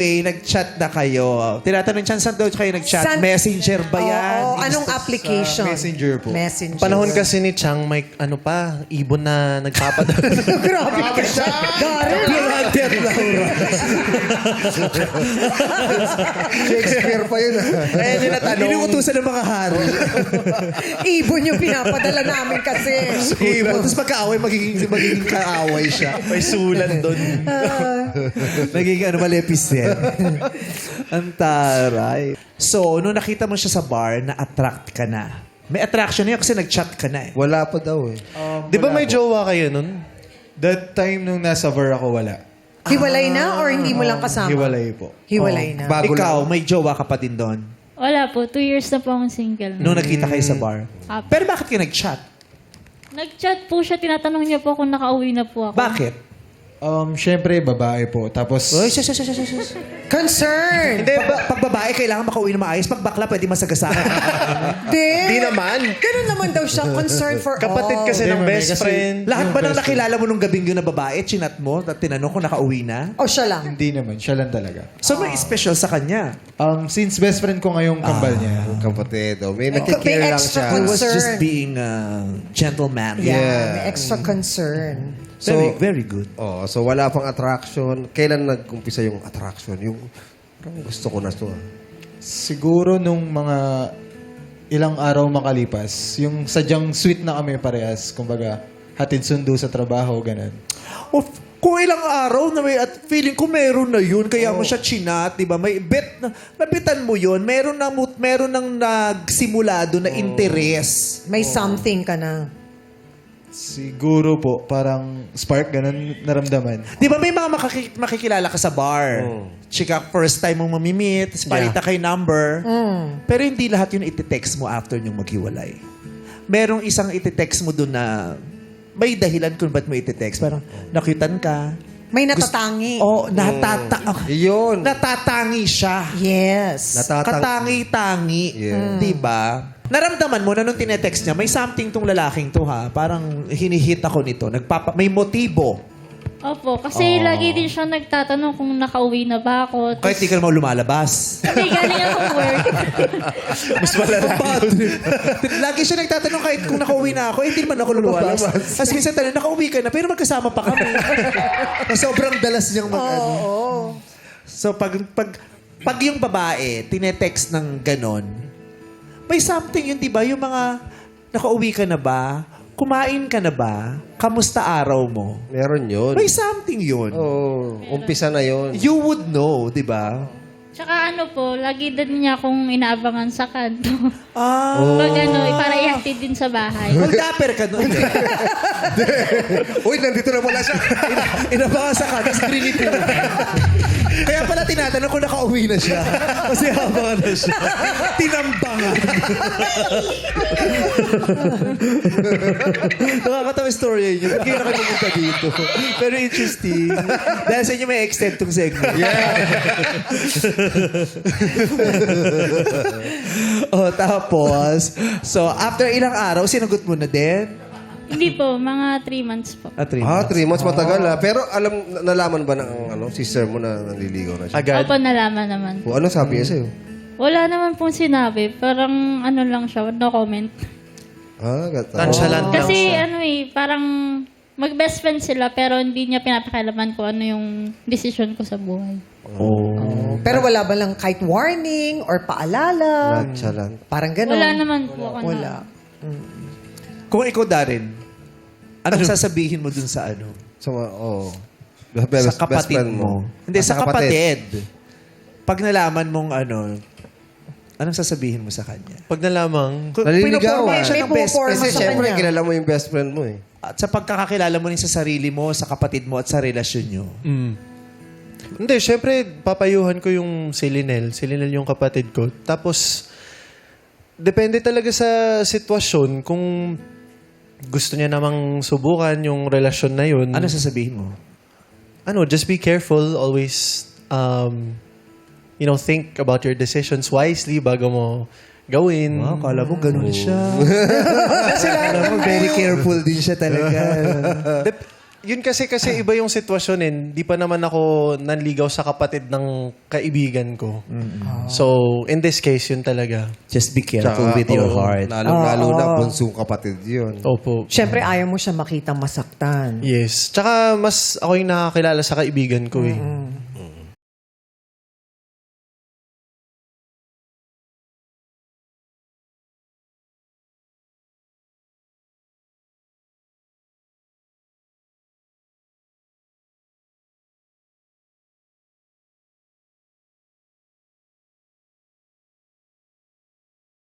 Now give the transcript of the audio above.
Nag-chat na kayo. Tinatanong siya, saan daw kayo nag-chat? Messenger ba yan? Oo, anong application? Messenger po. Messenger. Panahon kasi ni Chang, may ano pa, ibon na nagpapadala. Grabe ka siya. Brother Laura. Shakespeare pa yun. Eh, nilatanong. Inuutusan ng mga hari. Ibon yung pinapadala namin kasi. Ibon. Tapos pagkaaway, magiging kaaway siya. May sulan doon. Nagiging malepis yan. Ang taray. So, nung nakita mo siya sa bar, na-attract ka na. May attraction niya kasi nag-chat ka na eh. Wala pa daw eh. Di ba may jowa kayo nun? That time nung nasa bar ako, wala. Hiwalay na or hindi mo lang kasama? Hiwalay po. Hiwalay na. Bago Ikaw, may jowa ka pa din doon. Wala po. 2 years na po akong single. Nung nakita kayo sa bar. Apo. Pero bakit ka nag-chat? Nag-chat po siya. Tinatanong niya po kung nakauwi na po ako. Bakit? Siyempre, babae po. Tapos, Uy, Concern! Hindi, pag babae, kailangan makauwi na maayos. Pag bakla, pwede masagasaan. Di naman. Ganun naman daw siya. Concern for Kapatid all. kasi ng Hindi, best kasi- friend. Lahat ba Yung nang best nakilala mo nung gabing yun na babae, chinat mo, at tinanong kung nakauwi na? O siya lang. hindi naman. Siya lang talaga. So, may special sa kanya. Since best friend ko ngayong kambal niya. Kapatid, may May nakikare lang extra siya. He was Concern. just being a gentleman. Yeah. May extra concern. Very good. So wala pang attraction. Kailan nag-umpisa yung attraction? Yung parang gusto ko na to. Siguro nung mga ilang araw makalipas, yung sadyang sweet na kami parehas. Kumbaga, hatid sundo sa trabaho, ganun. Kung ilang araw na may, at feeling ko meron na yun, kaya mo siya chinat, di ba? May bet na, nabitan mo yun, meron nang nagsimulado na interes. May something ka na. Siguro po, parang spark, ganun naramdaman. Di ba may mga makikilala ka sa bar? Chika, first time mong mamimit, tapos palita kay number. Pero hindi lahat yun iti-text mo after nyong maghiwalay. Merong isang iti-text mo dun na may dahilan kung ba't mo iti-text. Parang nakitan ka. May natatangi. Iyon. Natatangi siya. Yes. Katangi-tangi. Yeah. Di ba? Naramdaman mo na nung tinetext niya, may something tong lalaking to ha. Parang hinihit ako nito. May motibo. Opo. Kasi lagi din siya nagtatanong kung nakauwi na ba ako. Kahit di ka naman lumalabas. Hindi, galing akong work. Mas malala. Lagi siya nagtatanong kahit kung nakauwi na ako, hindi naman ako lumalabas. Kasi minsan tanong, nakauwi ka na, pero magkasama pa kami. Sobrang dalas niyang mag-ano. So pag yung babae, tinetext ng ganon, may something yun, di ba? Yung mga, nakauwi ka na ba? Kumain ka na ba? Kamusta araw mo? Meron yun. May something yun. Umpisa na yun. You would know, di ba? Tsaka ano po, lagi din niya akong inaabangan sa kanto. Ah. Pag para ihatid din sa bahay. Mag-dapper ka doon. Uy, nandito na pala siya. Inabangan sa kanya, sa grinipin. Kaya pala tinatanong kung nakauwi na siya. Kasi habangan na siya. Tinambangan. Nakakatawa yung story niyo. Ba't kayo na kayo pumunta dito? Pero interesting. Dahil sa inyo may extend tong segment. Tapos, so after ilang araw, sinagot mo na din? Hindi po, mga 3 months po. 3 3 months matagal Pero nalaman ba ng sister mo na nanliligaw na siya? Agad. Opo, nalaman naman. Ano sabi niya sa'yo? Wala naman pong sinabi. Parang ano lang siya, no comment. Nonchalant lang Kasi siya. parang mag-best friend sila pero hindi niya pinapakialaman ko ano yung decision ko sa buhay. Pero wala ba lang kahit warning or paalala? Nonchalant. Parang ganun. Wala naman po ako Wala. Kung ikaw, Darren, anong sasabihin mo dun sa ano? Sa kapatid mo. Hindi, sa kapatid. Pag nalaman mong anong sasabihin mo sa kanya? Pag nalamang, Pinoporma Naliligawan. siya ng best friend. Kasi sa syempre, kanya. kilala mo yung best friend mo eh. At sa pagkakakilala mo rin sa sarili mo, sa kapatid mo at sa relasyon nyo. hindi, syempre, papayuhan ko yung si Linel. Si Linel yung kapatid ko. Tapos, depende talaga sa sitwasyon kung gusto niya namang subukan yung relasyon na yun. Ano sasabihin mo? Just be careful. Always, think about your decisions wisely bago mo gawin. Wow, kala mo ganun siya. Kala mo very careful din siya talaga. Yun kasi iba yung sitwasyon eh. Di pa naman ako nanligaw sa kapatid ng kaibigan ko. So, in this case, yun talaga. Just be careful with your heart. Lalo na, bunsong kapatid yun. Opo. Siyempre, ayaw mo siya makitang masaktan. Yes. Tsaka mas ako yung nakakilala sa kaibigan ko eh.